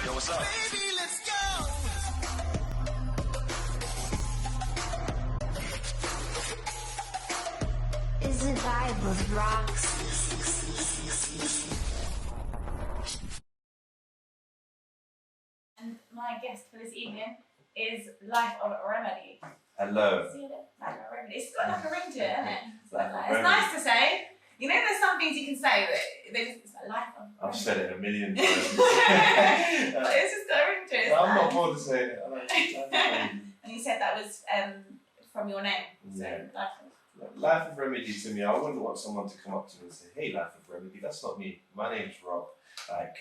Yo, what's up? Baby, let's go. Is a vibe with Roxze. And my guest for this evening is Life of Remedy. Hello. See it? Life of Remedy. It's got like a ring to it, isn't it? It's Nice to say. You know, there's some things you can say that they just, it's like Life of Remedy. I've said it a million times. But it's just got a ring to it. I'm not bored to say it. I like it. And you said that was from your name. So Yeah. Life Life of Remedy to me, I wouldn't want someone to come up to me and say, hey, Life of Remedy, that's not me. My name's Rob. Like,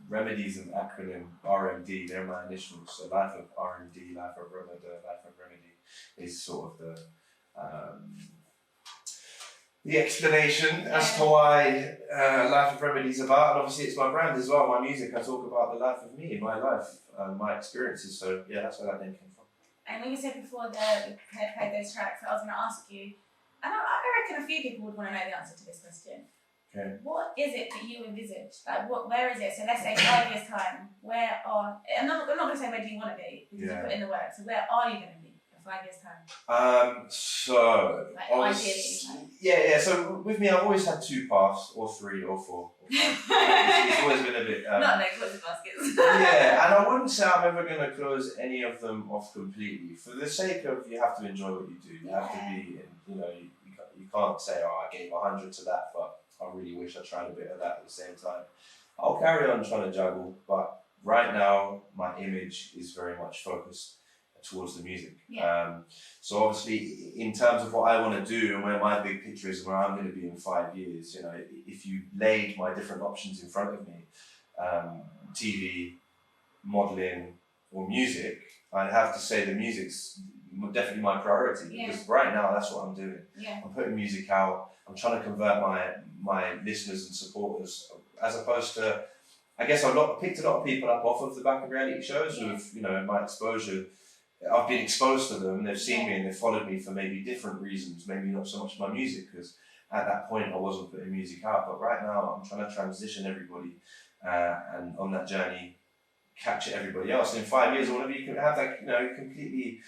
Remedy's an acronym, RMD, they're my initials. So Life of RMD, Life of Remedy, Life of Remedy is sort of the explanation as to why Life of Remedy is about. And obviously it's my brand as well, my music. I talk about the life of me, my life, my experiences. So yeah, that's where that name came from. And when you said before we played those tracks, I was going to ask you, and I reckon a few people would want to know the answer to this question. Okay. What is it that you envisage? Like, where is it? So let's say 5 years time. I'm not going to say where do you want to be because you put in the work. So where are you going to be in 5 years time? So like ideally. Yeah. So with me, I've always had two paths, or three, or four, or five. It's always been a bit. Not like close the baskets. Yeah, and I wouldn't say I'm ever going to close any of them off completely. For the sake of, you have to enjoy what you do. You have to be, you know, you can't say, oh, I gave 100 to that, but I really wish I tried a bit of that at the same time. I'll carry on trying to juggle, but right now my image is very much focused towards the music. Yeah. So obviously, in terms of what I want to do and where my big picture is and where I'm going to be in 5 years, you know, if you laid my different options in front of me, TV, modelling, or music, I'd have to say the music's definitely my priority because right now that's what I'm doing. Yeah. I'm putting music out. I'm trying to convert my listeners and supporters, as opposed to, I guess I picked a lot of people up off of the back of reality shows with, you know, my exposure. I've been exposed to them, they've seen me and they've followed me for maybe different reasons, maybe not so much my music, because at that point I wasn't putting music out, but right now I'm trying to transition everybody and on that journey capture everybody else. And in 5 years I want to be, have that, you know, completely,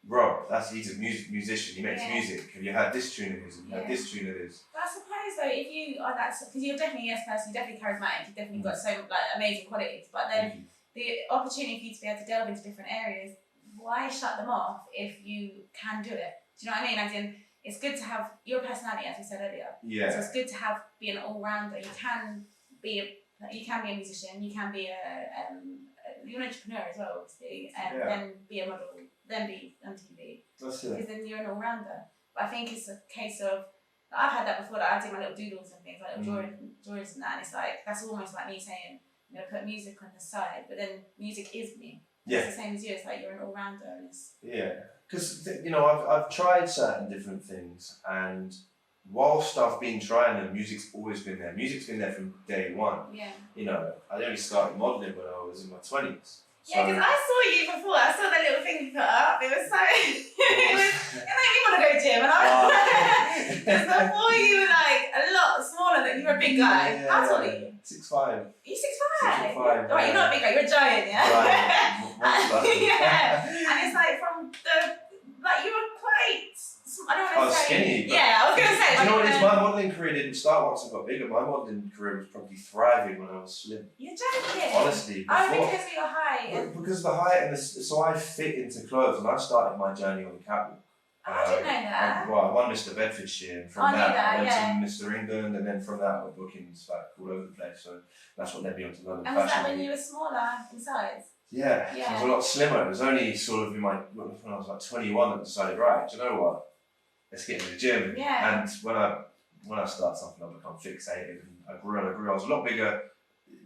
Rob, he's a musician, he makes music. Have you had this tune of his? Have you had this tune of his? But I suppose though, if you are that, because you're definitely a yes person, you're definitely charismatic, you've definitely got so like amazing qualities, but then the opportunity for you to be able to delve into different areas, why shut them off if you can do it? Do you know what I mean? As in, it's good to have your personality, as we said earlier. Yeah. So it's good to be an all-rounder. You can be a musician, you can be you're an entrepreneur as well, obviously, and then be a model, then be on TV. That's it. Because then you're an all-rounder. But I think it's a case of, I've had that before, that I do my little doodles and things, like little drawings and that, and it's like, that's almost like me saying, I'm going to put music on the side, but then music is me. Yeah. It's the same as you, it's like you're an all-rounder. And it's... Yeah, because, you know, I've tried certain different things, and whilst I've been trying them, music's always been there. Music's been there from day one. Yeah. You know, I only started modelling when I was in my 20s. Yeah, because I saw you before. I saw that little thing you put up. It was so. It made me want to go gym, and I was like, because before you were like a lot smaller than you were a big guy. How tall are you? 6'5". You're 6'5". 6'5". Right, you're not a big guy. You're a giant, yeah. Giant. Yeah, and it's like you were quite. I don't want to say. Skinny. Yeah, I was gonna say. Do you know what it is? My modelling career didn't start once I got bigger. My modelling career was probably thriving when I was slim. You're joking. Honestly. Oh, because of your height. Because of the height and so I fit into clothes, and I started my journey on the catwalk. I didn't know that. Well, I won Mr. Bedfordshire, and from I went to Mr. England, and then from that I got bookings like all over the place. So that's what led me on to London. And was that when you were smaller in size? Yeah, I was a lot slimmer. It was only sort of when I was like 21 that I decided, right, do you know what? Let's get in the gym. Yeah. And when I start something, I become fixated, and I grew. I was a lot bigger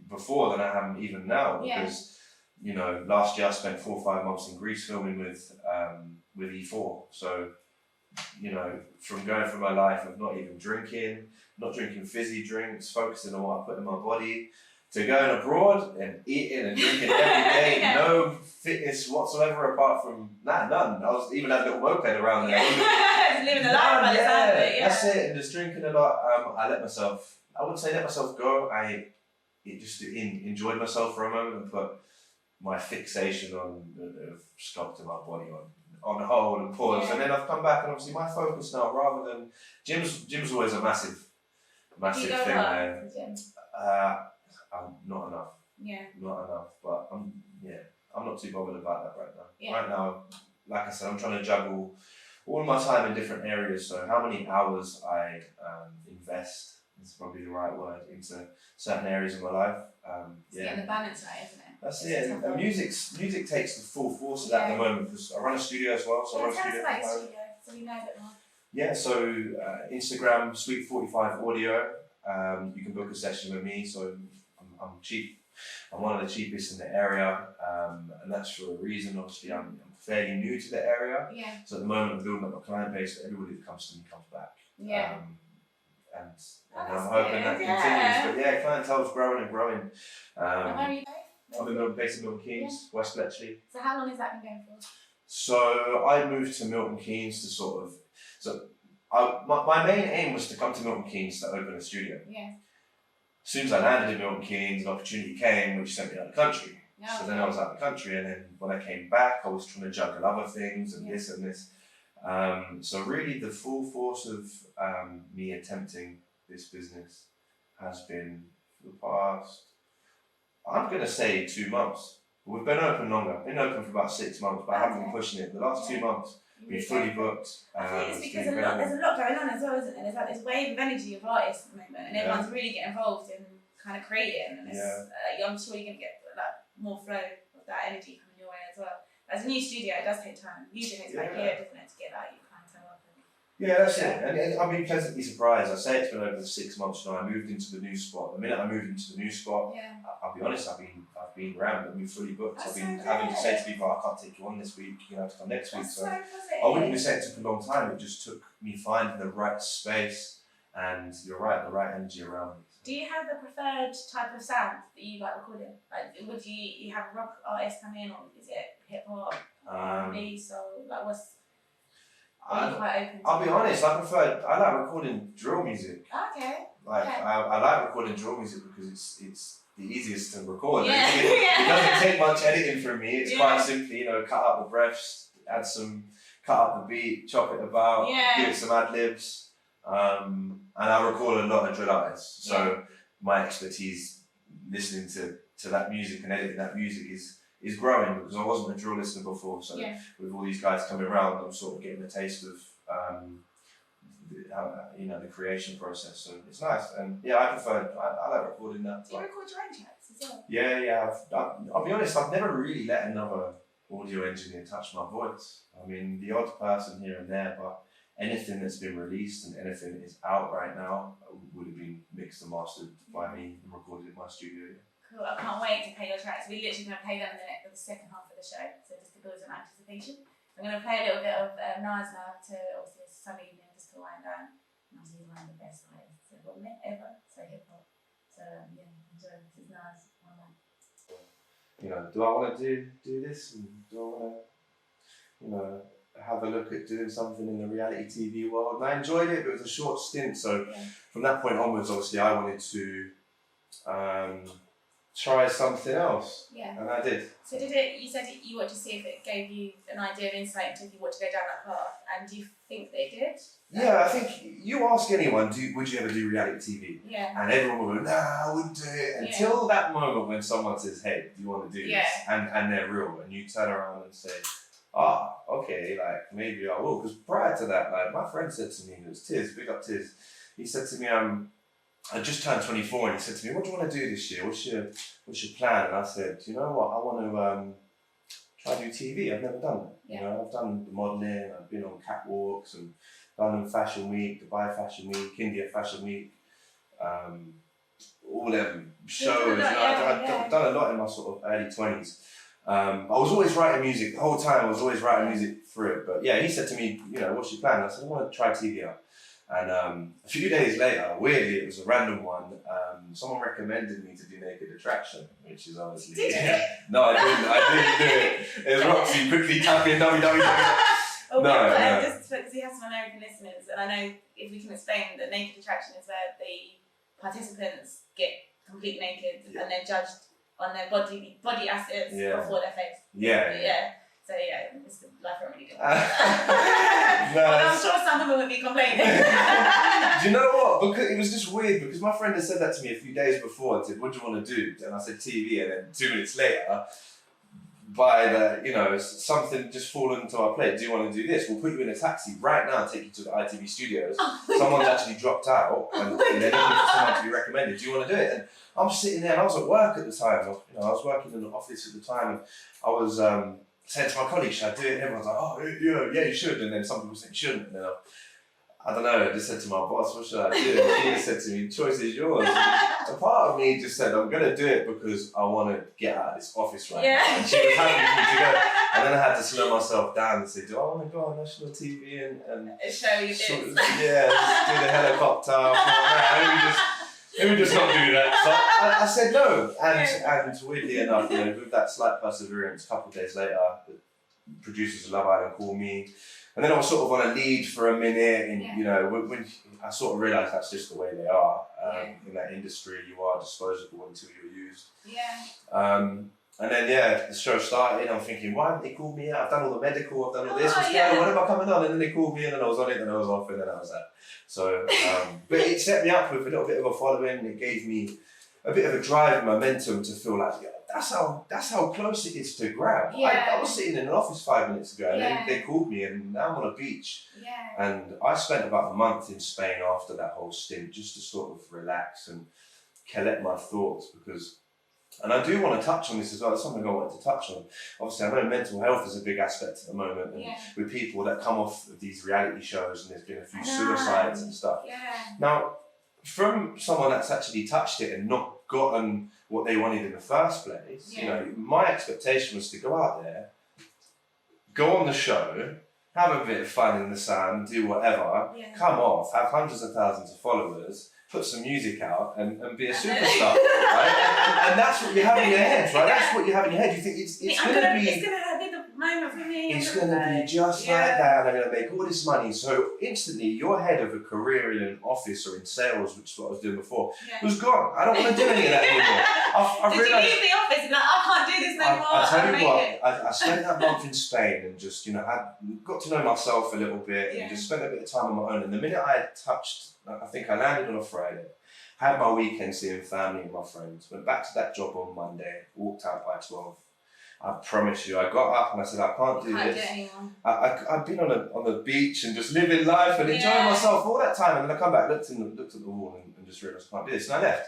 before than I am even now, because you know, last year I spent 4 or 5 months in Greece filming with E4. So, you know, from going through my life of not drinking fizzy drinks, focusing on what I put in my body, to going abroad and eating and drinking every day, no fitness whatsoever apart from none. I was even had a little moped around there. Just living the life by the sound of it, That's it, and just drinking a lot. I wouldn't say let myself go. enjoyed myself for a moment and put my fixation on sculpting my body on hold and pause. Yeah. And then I've come back and obviously my focus now, rather than gym's always a massive Do you go thing a lot there. to the gym? Not enough. Yeah. Not enough. But I'm not too bothered about that right now. Yeah. Right now, like I said, I'm trying to juggle all my time in different areas. So how many hours I invest is probably the right word into certain areas of my life. It's getting the balance right, isn't it? That's It's it. a tough And one. music takes the full force of that at the moment because I run a studio as well. So I Yeah, run a tell us studio. about your from home. studio so we know a bit more. Yeah, so Instagram, Sweet 45 Audio. You can book a session with me. So I'm cheap. I'm one of the cheapest in the area, and that's for a reason. Obviously, I'm fairly new to the area. Yeah. So at the moment, I'm building up my client base. So everybody that comes to me comes back. Yeah. And that's I'm hoping that good, continues. But yeah, clientele's growing and growing. And where are you based? I'm based in Milton Keynes, West Bletchley. So how long has that been going for? So I moved to Milton Keynes to sort of. My main aim was to come to Milton Keynes to open a studio. Yeah. As soon as I landed in Milton Keynes, an opportunity came which sent me out of the country. No. So then I was out of the country, and then when I came back, I was trying to juggle other things and this and this. So really, the full force of me attempting this business has been for the past, I'm going to say 2 months. But we've been open longer. Been open for about 6 months, but I haven't been pushing it. The last 2 months, we've fully booked. I think it's because been there's a lot going on as well, isn't there? There's like this wave of energy of artists at the moment, and everyone's really getting involved in kind of creating. And it's, I'm sure you're going to get like more flow of that energy coming your way as well. As a new studio, it does take time. Usually it takes about a year, doesn't it, to get that your clientele up. Yeah, that's it. And I've been pleasantly surprised. I say it's been over 6 months now. I moved into the new spot. The minute I moved into the new spot, I'll be honest, I've been around. I've been fully booked. That's I've been so having to good. say to people, I can't take you on this week. You have to come next week. That's So so positive. I wouldn't be saying it took a long time. It just took me finding the right space and you're right, the right energy around me. Do you have a preferred type of sound that you like recording? Like, would you have a rock artist come in, or is it hip hop, R&B, soul? Like, what's? Are you quite open to I'll be honest. I like recording drill music. Okay. Like Okay. I like recording drill music because it's the easiest to record. Yeah. It doesn't take much editing from me. It's Yeah. quite simply, cut out the breaths, cut out the beat, chop it about, give it some ad libs. And I record a lot of drill artists, so my expertise listening to that music and editing that music is growing because I wasn't a drill listener before. So with all these guys coming around, I'm sort of getting a taste of the creation process. So it's nice, and I like recording that. Do you record your own tracks as well? Yeah. I'll be honest, I've never really let another audio engineer touch my voice. I mean, the odd person here and there, but anything that's been released and anything that is out right now would have been mixed and mastered by me and recorded in my studio. Cool, I can't wait to play your tracks. We're literally going to play them in for the second half of the show, so just to build some anticipation. I'm going to play a little bit of Nas now to, obviously, it's a sunny evening just to wind down. And obviously, he's one of the best artists ever, so hip hop. So, enjoy. This is Nas, one man. Do I want to do this? And do I want to, have a look at doing something in the reality TV world? And I enjoyed it, but it was a short stint. So from that point onwards, obviously, I wanted to try something else. Yeah. And I did. So you said you wanted to see if it gave you an idea of insight into if you want to go down that path, and do you think they did? Yeah, I think you ask anyone, would you ever do reality TV? Yeah. And everyone will go, nah, I wouldn't do it. Until that moment when someone says, hey, do you want to do this? And they're real. And you turn around and say, okay, like maybe I will. Because prior to that, like my friend said to me, it was Tiz, big up Tiz. He said to me, I just turned 24, and he said to me, what do you want to do this year? What's your plan? And I said, you know what, I want to try to do TV. I've never done it. I've done the modelling, I've been on catwalks and London Fashion Week, Dubai Fashion Week, India Fashion Week, all them shows. I've done a lot in my sort of early 20s. I was always writing music, the whole time I was always writing music for it. But yeah, he said to me, what's your plan? I said, I want to try TV out. And a few days later, weirdly, it was a random one, someone recommended me to do Naked Attraction, which is obviously... Did you? No, I didn't do it. It was Roxze quickly tapping www. Just because we have some American listeners, and I know if we can explain that Naked Attraction is where the participants get completely naked and they're judged on their body assets Yeah. before their face. Yeah. So it's life won't really do. No, Well, I'm sure some of them would be complaining. do you know what? Because it was just weird because my friend had said that to me a few days before and said, "What do you want to do?" And I said, "TV." And then 2 minutes later, something just fallen into our plate. Do you want to do this? We'll put you in a taxi right now and take you to the ITV studios. Someone's actually dropped out and they're looking for someone to be recommended. Do you want to do it? And I'm sitting there and I was at work at the time. I was working in the office at the time and I was saying to my colleagues, "Should I do it?" And everyone's like, "Oh, yeah, you should." And then some people said, "You shouldn't." And then I don't know, I just said to my boss, "What should I do?" And she just said to me, "The choice is yours." A part of me just said, "I'm going to do it because I want to get out of this office right now." And she was happy for me to go. And then I had to slow myself down and say, "Do I want to go on national TV and show you this?" just do the helicopter? I thought, let me just not do that. So I said no. And weirdly enough, with that slight perseverance, a couple of days later, the producers of Love Island called me. And then I was sort of on a lead for a minute, and when I sort of realised that's just the way they are in that industry. You are disposable until you're used. And then the show started. I'm thinking, why haven't they called me out? I've done all the medical, I've done all this. When am I coming on? And then they called me, and then I was on it, and I was off, and then I was out. So, but it set me up with a little bit of a following. It gave me a bit of a drive and momentum to feel like, that's how close it is to grab. I was sitting in an office 5 minutes ago and they called me and now I'm on a beach. And I spent about a month in Spain after that whole stint just to sort of relax and collect my thoughts and I do want to touch on this as well. It's something I wanted to touch on. Obviously, I know mental health is a big aspect at the moment and with people that come off of these reality shows and there's been a few suicides and stuff. Now, from someone that's actually touched it and not gotten what they wanted in the first place, my expectation was to go out there, go on the show, have a bit of fun in the sun, do whatever, come off, have hundreds of thousands of followers, put some music out and be a superstar, right? And that's what you have in your head, right? That's what you have in your head. You think it's going to be... It's going to be the moment for me. It's going to be just like that and I'm going to make all this money. So instantly, your head of a career in an office or in sales, which is what I was doing before, was gone. I don't want to do any of that anymore. Did you leave the office and I can't do this no more? I tell you what, I spent that month in Spain and just, I got to know myself a little bit and just spent a bit of time on my own. And the minute I had touched, I think I landed on a Friday, had my weekend seeing family and my friends, went back to that job on Monday, walked out by 12. I promise you, I got up and I said, I can't do this. I'd been on the beach and just living life and enjoying myself all that time. And then I come back, looked at the wall and just realised I can't do this. And I left.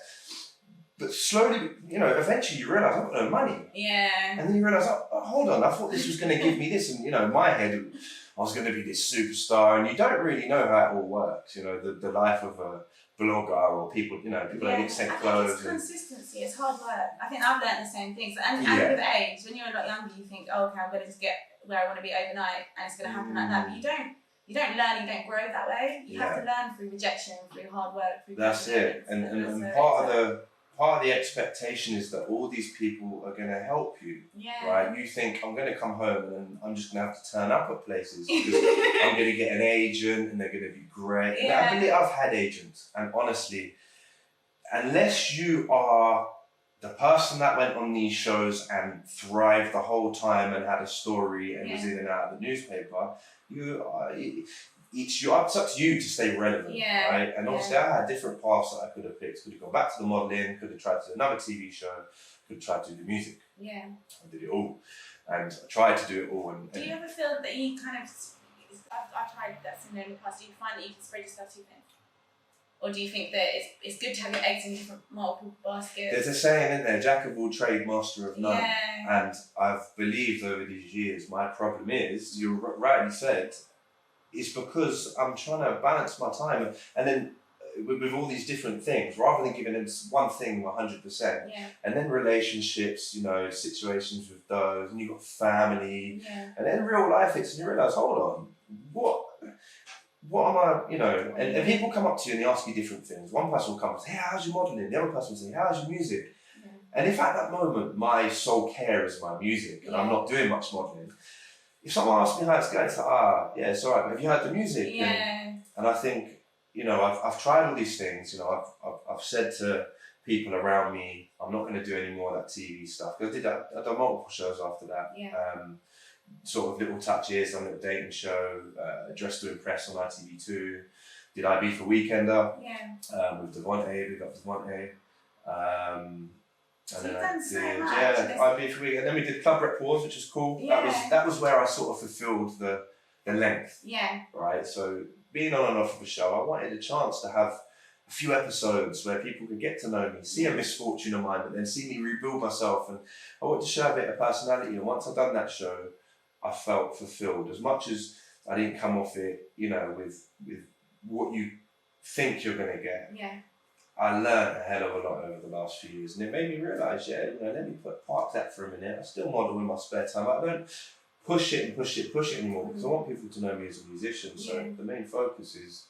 But slowly, eventually you realise I've got no money. And then you realise, oh, hold on, I thought this was going to give me this. And, in my head, I was going to be this superstar. And you don't really know how it all works, the life of a blogger or people, people that get sent clothes. It's consistency, it's hard work. I think I've learned the same things. And with age, when you're a lot younger, you think, oh, okay, I'm going to just get where I want to be overnight and it's going to happen like that. But you don't learn, you don't grow that way. You have to learn through rejection, through hard work, through That's it. And part of the expectation is that all these people are going to help you, right? You think, I'm going to come home and I'm just going to have to turn up at places because I'm going to get an agent and they're going to be great. I've had agents and honestly, unless you are the person that went on these shows and thrived the whole time and had a story and was in and out of the newspaper, it's up to you to stay relevant, right? And obviously I had different paths that I could have picked. Could have gone back to the modelling, could have tried to do another TV show, could have tried to do the music. I did it all. And I tried to do it all. Do you ever feel that you kind of, I've tried that similar in the past, do you find that you can spread yourself too thin? Or do you think that it's good to have your eggs in different multiple baskets? There's a saying, isn't there? Jack of all trade, master of none. And I've believed over these years, my problem is, you rightly said, it's because I'm trying to balance my time and then with all these different things, rather than giving it one thing 100%, and then relationships, situations with those, and you've got family, and then real life hits and you realise, hold on, what am I, and people come up to you and they ask you different things. One person will come and say, hey, how's your modelling? The other person will say, how's your music? And if at that moment my sole care is my music and I'm not doing much modelling, if someone asks me how it's going, it's like, it's all right, but have you heard the music? And I think, I've tried all these things, I've said to people around me. I'm not going to do any more of that TV stuff. I did that. I've done multiple shows after that. Yeah. Sort of little touches, done a little dating show, Dress to Impress on ITV2. Did IB for Weekender. Yeah. With Devontae, big up Devontae. And So then you've I done so did, much. yeah, IB for Weekend. And then we did Club Rep Wars, which was cool. Yeah. That was where I sort of fulfilled the length. Yeah. Right. So being on and off of a show, I wanted a chance to have a few episodes where people could get to know me, see a misfortune of mine, but then see me rebuild myself. And I wanted to show a bit of personality. And once I'd done that show, I felt fulfilled. As much as I didn't come off it, you know, with what you think you're going to get. Yeah. I learned a hell of a lot over the last few years, and it made me realise, let me park that for a minute. I still model in my spare time, but I don't push it anymore because I want people to know me as a musician. So the main focus is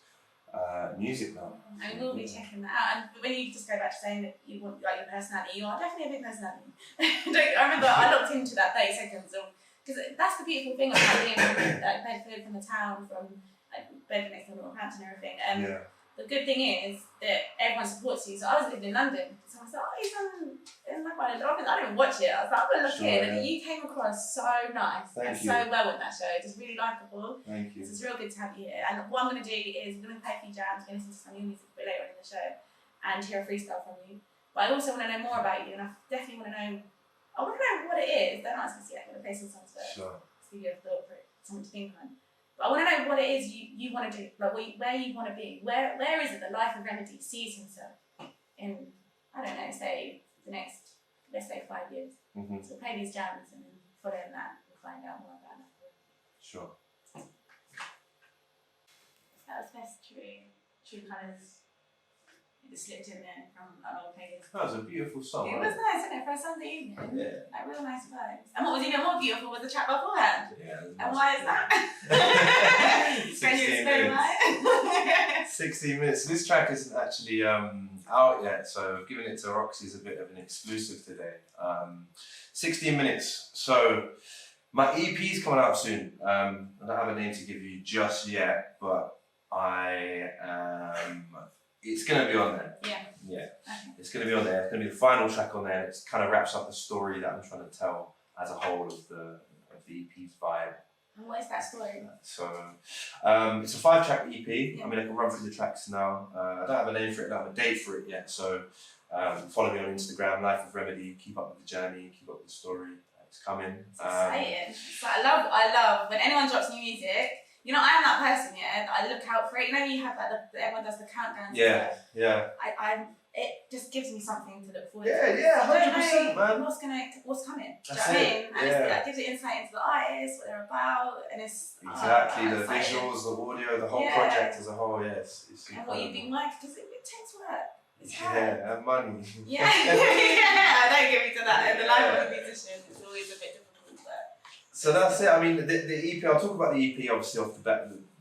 music now. And we'll be checking that out. And when you just go back to saying that you want like your personality, you are definitely a big personality. I remember I looked into that 30 seconds of, because that's the beautiful thing about being from like Bedford, from the town, from like Bedford next to Northampton and everything. The good thing is that everyone supports you. So I was living in London, so I was like, oh, he's in Love Island. I didn't even watch it. I was like, I'm gonna look in, and you came across so nice and so well with that show. Just really likeable. Thank you. So it's real good to have you here. And what I'm gonna do is we're gonna play a few jams, we're gonna listen to some of your music a bit later in the show, and hear a freestyle from you. But I also want to know more about you, and I definitely want to know. I want to know what it is. Don't ask us yet. I'm gonna play some songs first. Sure. So you have thought for it, something to think on. But I want to know what it is you want to do, like where you want to be. Where is it that Life of Remedy sees himself in, I don't know, say the next, let's say 5 years. Mm-hmm. So play these jams and then following that, we'll find out more about that. Sure. That was best true colours. It just slipped in there from an old playlist. That was a beautiful song. It was nice, wasn't it, for a Sunday evening? Yeah. Like real nice vibes. And what was even more beautiful was the track beforehand. Yeah. And why is that? Can you 16 explain minutes. why? 16 minutes. This track isn't actually out yet, so giving it to Roxze is a bit of an exclusive today. 16 minutes. So my EP is coming out soon. I don't have a name to give you just yet, but it's going to be on there. Yeah. Yeah. Okay. It's going to be on there. It's going to be the final track on there. It kind of wraps up the story that I'm trying to tell as a whole of the EP's vibe. And what is that story? So it's a 5-track EP. I mean, I can run through the tracks now. I don't have a name for it. I don't have a date for it yet. So follow me on Instagram, Life of Remedy. Keep up with the journey. Keep up with the story. It's coming. It's exciting. It's like, I love when anyone drops new music. You know, I am that person, yeah. I look out for it. You know, you have like everyone does the countdown. Yeah, yeah. It just gives me something to look forward Yeah, to. yeah, I don't 100%, know man. what's coming. Do you know That's what I it, mean? And yeah. it like, gives you insight into the artist, what they're about, and it's Exactly, the exciting. visuals, the audio, the whole Yeah. project as a whole, yes. It's And what you've been working, because it takes work. It's hard. yeah, and money. Yeah, yeah. Don't get me to that. In the life of a musician, it's always a bit difficult. But So that's it. I mean, the EP, I'll talk about the EP obviously off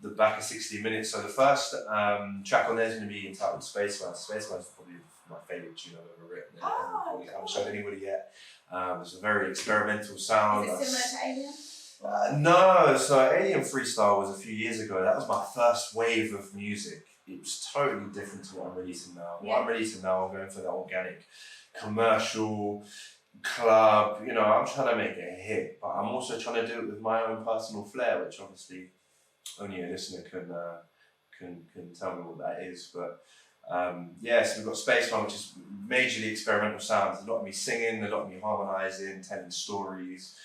the back of 60 minutes. So the first track on there is going to be entitled Spaceman. Spaceman is probably my favourite tune I've ever written. Oh, I haven't showed anybody yet. It's a very experimental sound. is it similar to Alien? No, so Alien Freestyle was a few years ago. That was my first wave of music. It was totally different to what I'm releasing now. What I'm releasing now, I'm going for the organic, commercial, club. You know, I'm trying to make it a hit, but I'm also trying to do it with my own personal flair, which obviously only a listener can tell me what that is. But so we've got Spaceman, which is majorly experimental sounds. A lot of me singing, a lot of me harmonising, telling stories.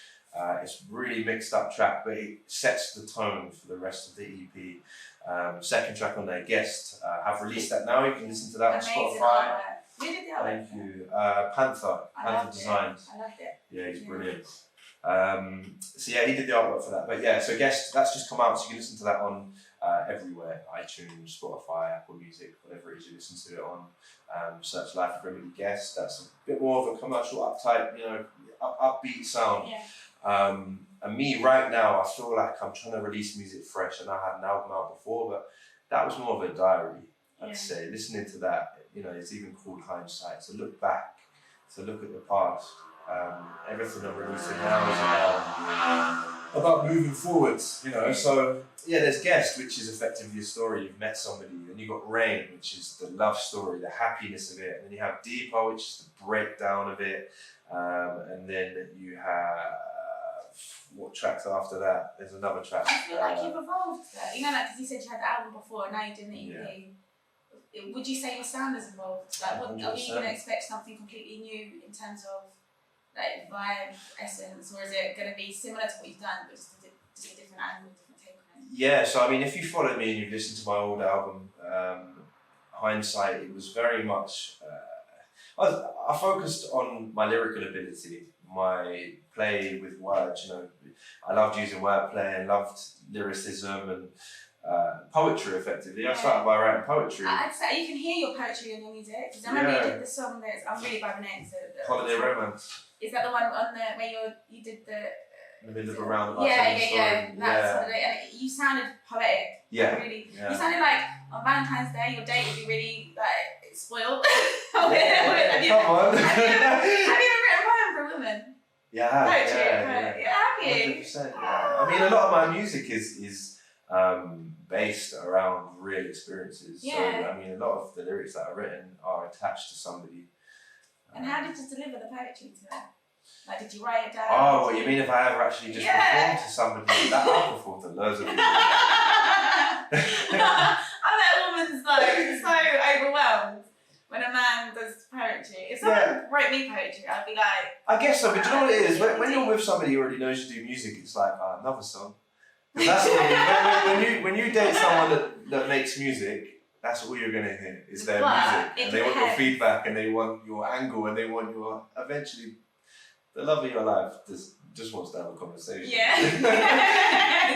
It's really mixed up track, but it sets the tone for the rest of the EP. Second track on there, Guest. I've released that now. You can listen to that on Amazing Spotify. artwork. Who did the artwork? Thank you. Panther Designs. I loved it. Yeah, he's brilliant. So yeah, he did the artwork for that. But yeah, so Guest, that's just come out, so you can listen to that on everywhere. iTunes, Spotify, Apple Music, whatever it is you listen to it on. Search Life of Remedy Guest. That's a bit more of a commercial uptype, upbeat sound. Yeah. And me right now, I feel like I'm trying to release music fresh, and I had an album out before, but that was more of a diary, I'd say. Listening to that, it's even called hindsight. To look back, to look at the past. Everything I'm releasing now is about about moving forwards, you know. So yeah, there's Guest, which is effectively a story. You've met somebody, and you got Rain, which is the love story, the happiness of it, and then you have Deepa, which is the breakdown of it, and then you have what tracks after that? There's another track. I feel like you've evolved there. You know, like because you said you had the album before, and now you're doing the EP. Would you say your sound has evolved? Like, what, are you going to expect something completely new in terms of like vibe, essence, or is it going to be similar to what you've done, but just a different angle, different take on it? Yeah, so I mean, if you followed me and you've listened to my old album, Hindsight, it was very much. I focused on my lyrical ability, my play with words. You know, I loved using wordplay and loved lyricism and poetry. Effectively, I started by writing poetry. I'd say you can hear your poetry in your music. Because I remember you did the song that's I'm really bad with names. Holiday Romance. Is that the one on the where you did the? In the middle of a roundabout. Yeah. That's holiday, and you sounded poetic. Yeah. Really. Yeah. You sounded like on Valentine's Day, your date would be really like spoiled. Come on. Have you ever written a poem for a woman? Yeah. Poetry. Yeah. Have you? 100%. Yeah. I mean, a lot of my music is based around real experiences. Yeah. So I mean, a lot of the lyrics that I've written are attached to somebody. And how did you deliver the poetry to it? Like, did you write it down? Oh, what you mean if I ever actually just performed to somebody? That I've performed to loads of people. I bet a woman's like so overwhelmed when a man does poetry. If someone wrote me poetry, I'd be like... I guess so, but do you know what it is? When you're with somebody who already knows you do music, it's like, another song. That's when you date someone that makes music, that's all you're going to hear is their music. And they want your feedback, and they want your angle, and they want your... Eventually, the love of your life just wants to have a conversation. Yeah,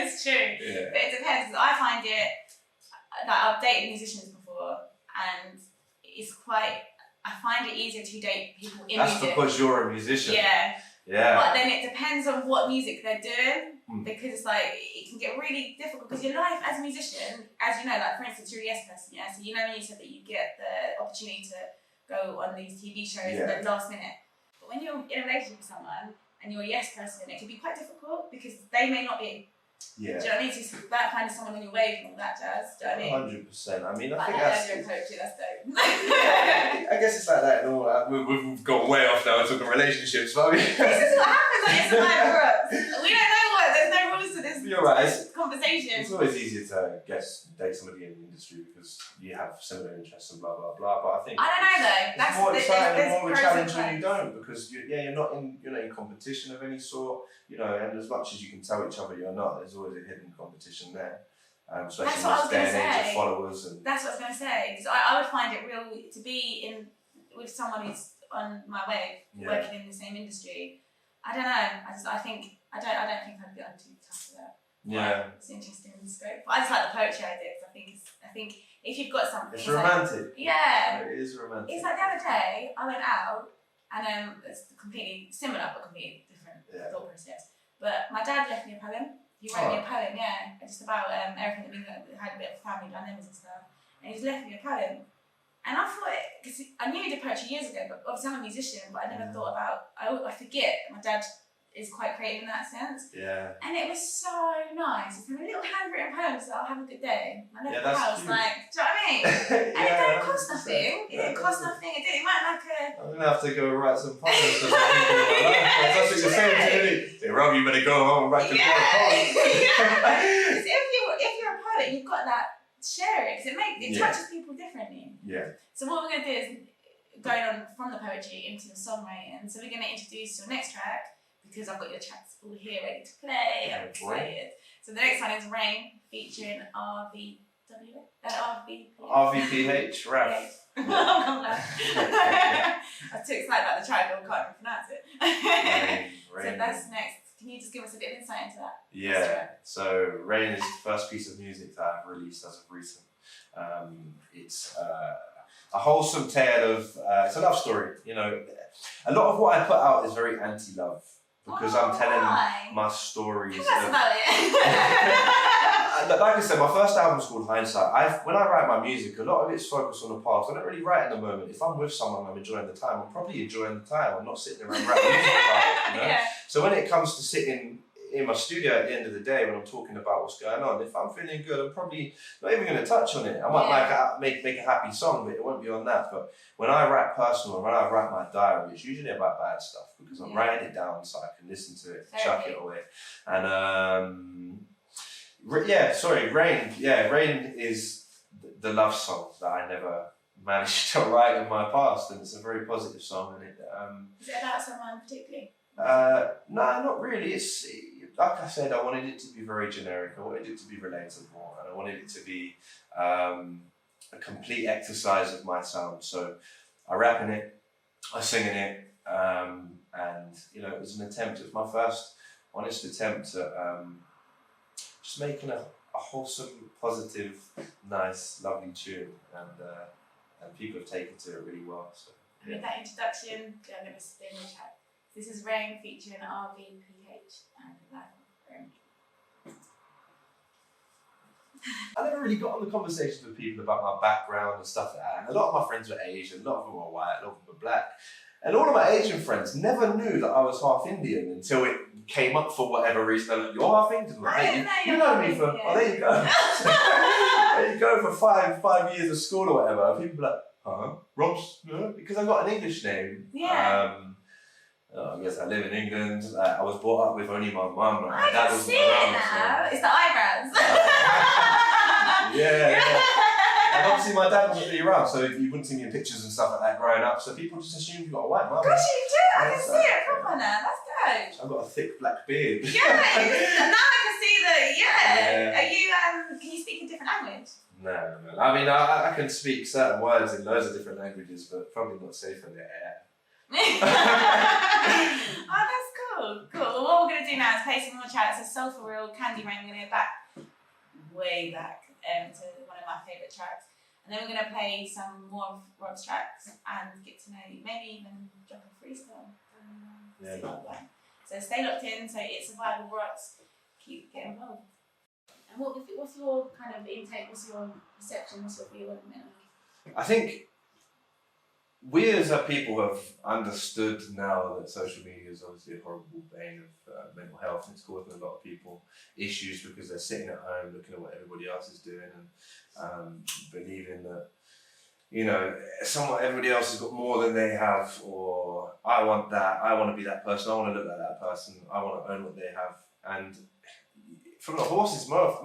it's true. Yeah. But it depends. I find it, like I've dated musicians before, and it's quite, I find it easier to date people in music. That's because you're a musician. Yeah. Yeah. But then it depends on what music they're doing, because it's like, it can get really difficult, because your life as a musician, as you know, like for instance, you're a yes person, yeah? So you know when you said that you get the opportunity to go on these TV shows at the last minute. But when you're in a relationship with someone, and you're a yes person, it can be quite difficult, because they may not be. Yeah. Do you know what I mean? So it's about finding someone on your wave and all that jazz. Do you know what I mean? 100%. I mean, I think like that's... doing poetry, that's dope. I guess it's like that and all that. We've gone way off now talking relationships, but I mean... This is what happens when it's live for us. We don't know what, there's no rules to this You're right. conversation. It's always easier to date somebody in the industry because you have similar interests and blah, blah, blah, but I think... I don't know though. It's more exciting and more of a challenge when you cons. don't, because you're not in competition of any sort, you know, and as much as you can tell each other you're not, there's always a hidden competition there. Especially in this day and age of followers. And that's what I was going to say, because I would find it real to be with someone who's on my wave, working in the same industry. I don't know. I don't think I'd be too tough for that. Yeah. It's interesting in scope. But I just like the poetry idea, because I think if you've got something, it's romantic. Yeah. It is romantic. It's like the other day I went out and it's completely similar but completely different thought process. But my dad left me a poem. He wrote me a poem, just about everything that we had a bit of family dynamics and stuff. And he's left me a poem. And I thought, because I knew he did poetry years ago, but obviously I'm a musician, but I never thought about, I forget, my dad is quite creative in that sense. Yeah. And it was so nice. It's a little handwritten poem, so I'll have a good day. I left the house, cute. like, do you know what I mean? And it didn't cost nothing. It didn't cost nothing. It might like a... I'm going to have to go write some poems for some people in my life. That's what you're saying to me. Say, Rob, you better go home and write your poems. Because if you're a poet, you've got that, share it, because it touches people differently. Yeah. So what we're going to do is, going on from the poetry into the songwriting, so we're going to introduce your next track, because I've got your tracks all here ready to play. I'm excited. So the next one is Rain, featuring RVPH, Rav. I was too excited about the track, I can't even pronounce it. Rain. So that's next. Can you just give us a bit of insight into that? Yeah. So Rain is the first piece of music that I've released as of recent. It's a wholesome tale of, it's a love story. You know, a lot of what I put out is very anti-love. Because I'm telling my stories. Tell us about it. Like I said, my first album's called Hindsight. When I write my music, a lot of it's focused on the past. I don't really write in the moment. If I'm with someone, I'm enjoying the time. I'm probably enjoying the time. I'm not sitting around writing music about it, you know? Yeah. So when it comes to sitting in my studio at the end of the day when I'm talking about what's going on, if I'm feeling good, I'm probably not even going to touch on it. I might make a happy song, but it won't be on that. But when I write personal, when I write my diary, it's usually about bad stuff because I'm writing it down so I can listen to it, chuck it away. And Rain. Yeah, Rain is the love song that I never managed to write in my past, and it's a very positive song. And is it about someone particularly? No, not really. It's like I said, I wanted it to be very generic. I wanted it to be relatable, and I wanted it to be a complete exercise of my sound. So I rap in it, I sing in it, and it was an attempt. It was my first honest attempt at just making a wholesome, positive, nice, lovely tune, and people have taken to it really well. So yeah. With that introduction, I'm going to spin the chat. This is Rain featuring RVPH and Live Rain. I never really got on the conversations with people about my background and stuff like that. And a lot of my friends were Asian, a lot of them were white, a lot of them were black. And all of my Asian friends never knew that I was half Indian until it came up for whatever reason. They're like, "You're half Indian?" Like, hey, you know me for, oh, there you go. There you go, for five years of school or whatever. People are like, huh? Rox? No? Because I got an English name. Yeah. I guess I live in England. I was brought up with only my mum. I can see it now. So. It's the eyebrows. Yeah. And obviously my dad wasn't really around, so you wouldn't see me in pictures and stuff like that growing up. So people just assumed you got a white mum. Gosh, you do. I can see it proper now. That's good. I've got a thick black beard. Yeah. Now I can see that. Yeah. Are you? Can you speak a different language? No. I mean, I can speak certain words in loads of different languages, but probably not safe in the air. Oh, that's cool. Well, what we're going to do now is play some more tracks. So Soul For Real, Candy Rain. We're going to go back, way back, to one of my favourite tracks. And then we're going to play some more of Rob's tracks and get to know you. Maybe even drop a freestyle. See what I'm like. So stay locked in. So it's Survival Rocks. Keep getting involved. And what's your kind of intake? What's your perception? What's your view on the mental health? I think we as a people have understood now that social media is obviously a horrible bane of mental health, and it's causing a lot of people issues because they're sitting at home looking at what everybody else is doing and believing that, everybody else has got more than they have, or I want that, I want to be that person, I want to look like that person, I want to own what they have. And from the horse's mouth,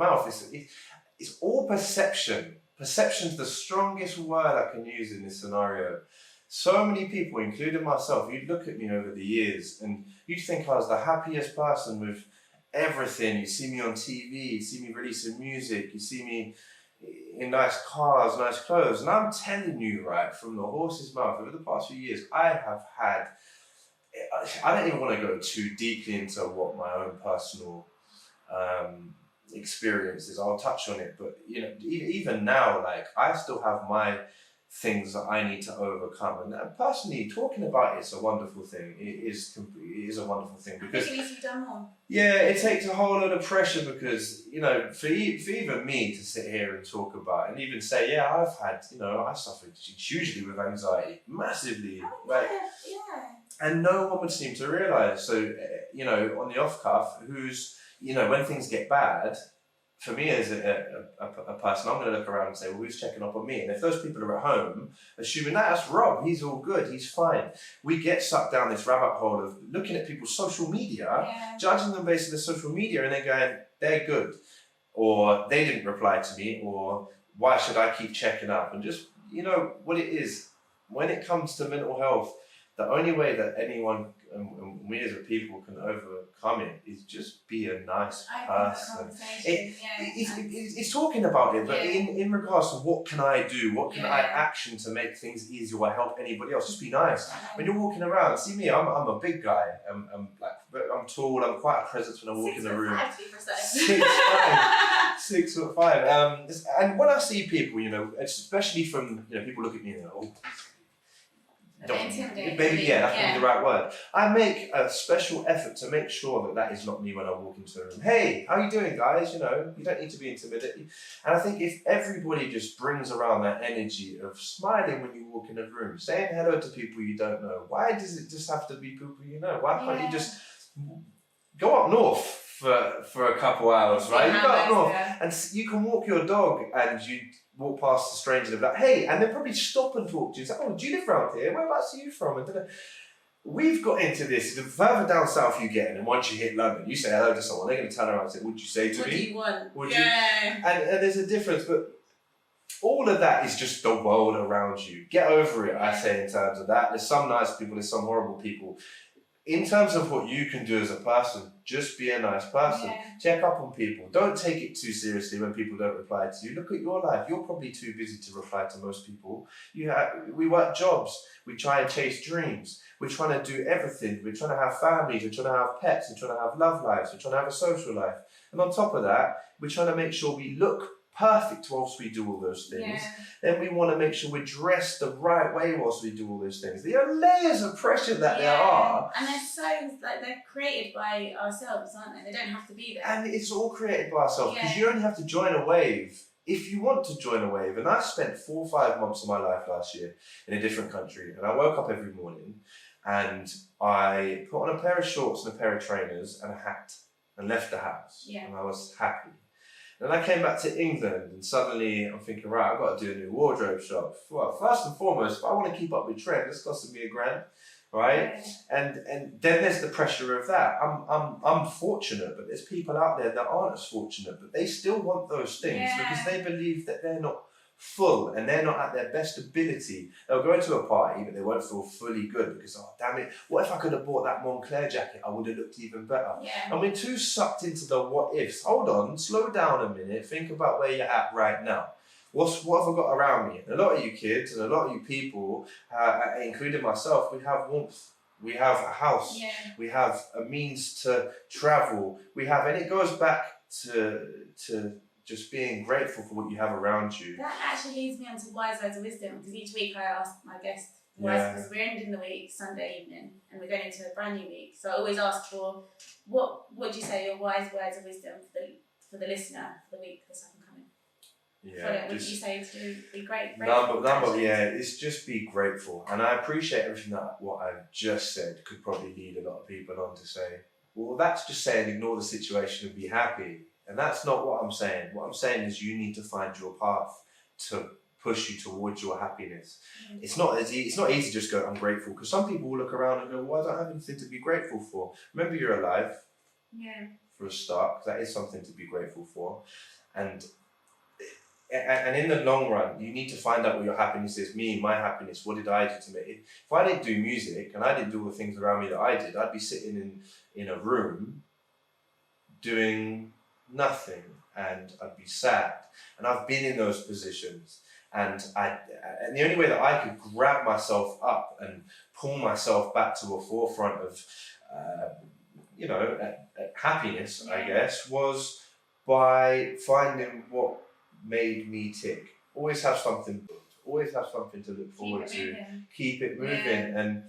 it's all perception. Perception's the strongest word I can use in this scenario. So many people, including myself, you'd look at me over the years and you'd think I was the happiest person with everything. You see me on TV, you see me releasing music, you see me in nice cars, nice clothes. And I'm telling you, right, from the horse's mouth, over the past few years, I have had, I don't even want to go too deeply into what my own personal experiences. I'll touch on it, but even now, like, I still have my things that I need to overcome, and personally, talking about it's a wonderful thing. It is a wonderful thing because it needs to be done more. Yeah, it takes a whole lot of pressure because for even me to sit here and talk about and even say, yeah, I've had, I suffered hugely with anxiety, massively, and no one would seem to realise. So on the off cuff, who's when things get bad, for me as a person, I'm going to look around and say, well, who's checking up on me? And if those people are at home, assuming that's Rob, he's all good, he's fine. We get sucked down this rabbit hole of looking at people's social media, judging them based on their social media, and then going, they're good, or they didn't reply to me, or why should I keep checking up? And just, what it is, when it comes to mental health, the only way that anyone and we as a people can overcome it is just be a nice person. It's talking about it, but in regards to what can I do, what can I action to make things easier or help anybody else, just be nice. When you're walking around, see me, I'm a big guy, I'm tall, I'm quite a presence when I walk in the room. 6'5". And when I see people, especially from people look at me and go, oh, maybe that's probably the right word. I make a special effort to make sure that is not me when I walk into a room. Hey, how you doing, guys? You don't need to be intimidated. And I think if everybody just brings around that energy of smiling when you walk in a room, saying hello to people you don't know. Why does it just have to be people you know? Why can't you just go up north for a couple hours, right? You go up north Yeah. and you can walk your dog and you walk past a stranger and be like, hey, and they'll probably stop and talk to you. It's like, oh, do you live around here? Whereabouts are you from? And we've got into this. The further down south you get, and then once you hit London, you say hello to someone, they're going to turn around and say, "What'd you say to me? What do you want?" Would yeah. you? And there's a difference, but all of that is just the world around you. Get over it, I say, in terms of that. There's some nice people, there's some horrible people. In terms of what you can do as a person, just be a nice person. Yeah. Check up on people. Don't take it too seriously when people don't reply to you. Look at your life. You're probably too busy to reply to most people. We work jobs. We try and chase dreams. We're trying to do everything. We're trying to have families. We're trying to have pets. We're trying to have love lives. We're trying to have a social life. And on top of that, we're trying to make sure we look perfect whilst we do all those things. Yeah. Then we want to make sure we're dressed the right way whilst we do all those things. There are layers of pressure that there are. And they're so, like, they're created by ourselves, aren't they? They don't have to be there. And it's all created by ourselves because Yeah. you only have to join a wave if you want to join a wave. And I spent 4 or 5 months of my life last year in a different country, and I woke up every morning and I put on a pair of shorts and a pair of trainers and a hat and left the house. Yeah. And I was happy. Then I came back to England and suddenly I'm thinking, right, I've got to do a new wardrobe shop. Well, first and foremost, if I want to keep up with trend, it's costing me £1,000, right? Yeah. And then there's the pressure of that. I'm fortunate, but there's people out there that aren't as fortunate, but they still want those things because they believe that they're not full and they're not at their best ability. They'll go into a party, but they won't feel fully good because, oh, damn it, what if I could have bought that Moncler jacket? I would have looked even better. Yeah. And we're too sucked into the what ifs. Hold on, slow down a minute, think about where you're at right now. What have I got around me? And a lot of you kids and a lot of you people, including myself, we have warmth. We have a house. Yeah. We have a means to travel. And it goes back to just being grateful for what you have around you. That actually leads me on to wise words of wisdom, because each week I ask my guest because we're ending the week Sunday evening and we're going into a brand new week. So I always ask for what would you say your wise words of wisdom for the listener for the week that's up and coming. Yeah. What would you say to be grateful? It's just be grateful. And I appreciate everything that what I've just said could probably lead a lot of people on to say, well, that's just saying ignore the situation and be happy. And that's not what I'm saying. What I'm saying is you need to find your path to push you towards your happiness. Mm. It's not easy to just go, I'm grateful, because some people will look around and go, well, I don't have anything to be grateful for. Remember, you're alive. Yeah. For a start, because that is something to be grateful for. And in the long run, you need to find out what your happiness is. My happiness, what did I do to make it? If I didn't do music and I didn't do all the things around me that I did, I'd be sitting in a room doing nothing, and I'd be sad. And I've been in those positions, and the only way that I could grab myself up and pull myself back to a forefront of happiness, I guess, was by finding what made me tick. Always have something to look forward to. Keep it moving. Yeah. And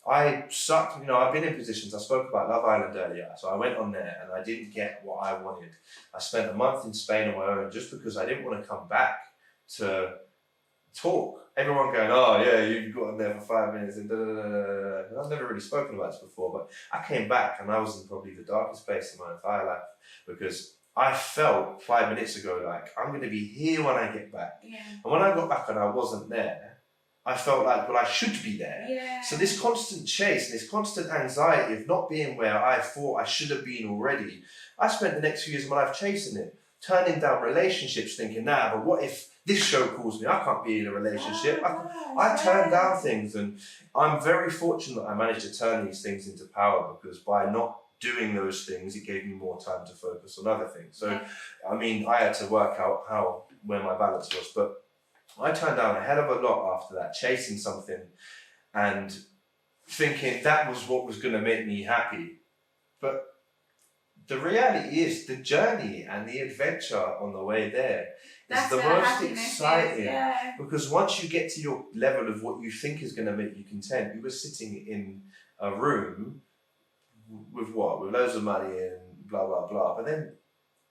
I sucked, I've been in positions, I spoke about Love Island earlier, so I went on there and I didn't get what I wanted. I spent a month in Spain on my own just because I didn't want to come back to talk. Everyone going, oh yeah, you've got on there for 5 minutes and da da da da da. And I've never really spoken about this before, but I came back and I was in probably the darkest place in my entire life, because I felt 5 minutes ago like I'm going to be here when I get back. Yeah. And when I got back and I wasn't there, I felt like, well, I should be there. Yeah. So this constant chase, this constant anxiety of not being where I thought I should have been already, I spent the next few years of my life chasing it, turning down relationships, thinking, nah, but what if this show calls me? I can't be in a relationship. I turned down things, and I'm very fortunate that I managed to turn these things into power, because by not doing those things, it gave me more time to focus on other things. So, I mean, I had to work out where my balance was, but I turned down a hell of a lot after that, chasing something and thinking that was what was going to make me happy. But the reality is the journey and the adventure on the way there is the most exciting. Because once you get to your level of what you think is going to make you content, you were sitting in a room with loads of money and blah, blah, blah. But then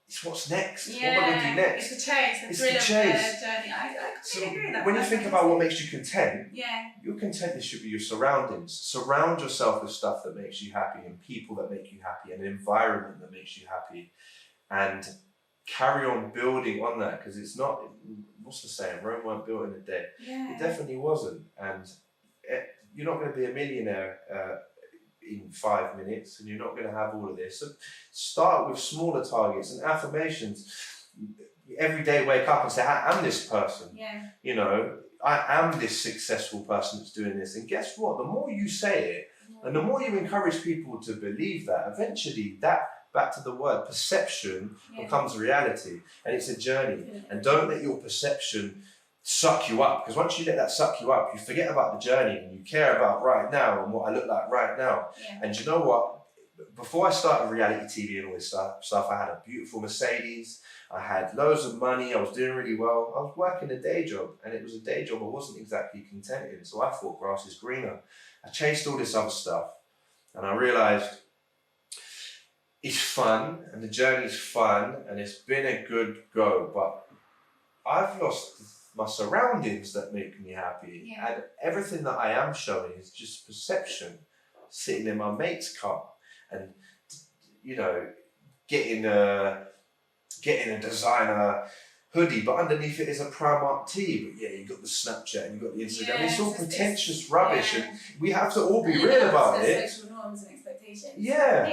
it's what's next. Yeah, What am I going to do next? it's the chase, the It's thrill the of chase. the journey. I So completely agree with that. when you think about what makes you content, Yeah, your contentness should be your surroundings. Surround yourself with stuff that makes you happy and people that make you happy and an environment that makes you happy, and carry on building on that, because it's not, what's the saying, Rome weren't built in a day. yeah. It definitely wasn't, and you're not going to be a millionaire in 5 minutes, and you're not going to have all of this. So start with smaller targets and affirmations. Every day wake up and say, I am this person. Yeah. You know, I am this successful person that's doing this. And guess what? The more you say it, and the more you encourage people to believe that, eventually that, back to the word, perception becomes reality. And it's a journey. And don't let your perception suck you up, because once you let that suck you up, you forget about the journey and you care about right now and what I look like right now. Yeah. And you know what? Before I started reality TV and all this stuff, I had a beautiful Mercedes, I had loads of money, I was doing really well. I was working a day job, and it was a day job I wasn't exactly content in, so I thought grass is greener. I chased all this other stuff, and I realised it's fun, and the journey's fun, and it's been a good go, but I've lost my surroundings that make me happy, and everything that I am showing is just perception. Sitting in my mate's car, and you know, getting a designer hoodie, but underneath it is a Primark tee. But yeah, you got the Snapchat and you got the Instagram. It's all pretentious rubbish, and we have to all be real about it. Social norms and expectations. Yeah,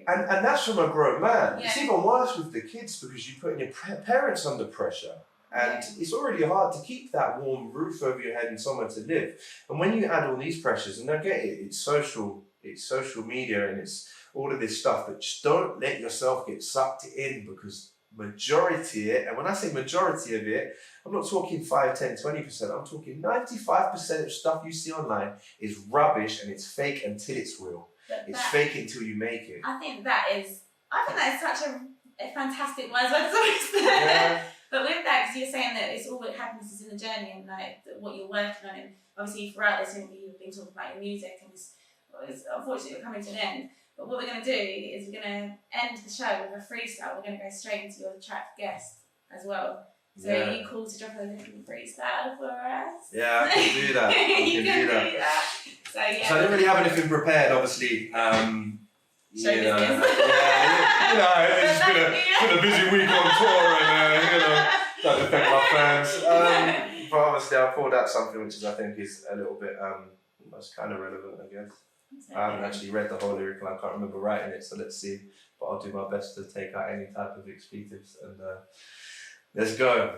and that's from a grown man. Yeah. It's even worse with the kids, because you're putting your parents under pressure. And it's already hard to keep that warm roof over your head and somewhere to live. And when you add all these pressures, and I get it, it's social media, and it's all of this stuff, but just don't let yourself get sucked in, because majority of it, and when I say majority of it, I'm not talking 5, 10, 20%, I'm talking 95% of stuff you see online is rubbish, and it's fake until it's real. It's fake until you make it. I think that is such a fantastic word. Yeah. But with that, because you're saying that it's all that happiness is in the journey, and like what you're working on, and obviously throughout this interview you've been talking about your music, and it's unfortunately coming to an end. But what we're going to do is we're going to end the show with a freestyle. We're going to go straight into your track guest as well. So are you cool to drop a little freestyle for us? Yeah, I can do that. You can do that. So yeah. So I didn't really have anything prepared, obviously. Show business. It's been a busy week on tour, and don't affect my fans. But obviously, I pulled out something which I think is a little bit that's kind of relevant, I guess. I haven't actually read the whole lyric, and I can't remember writing it, so let's see. But I'll do my best to take out any type of expletives, and let's go.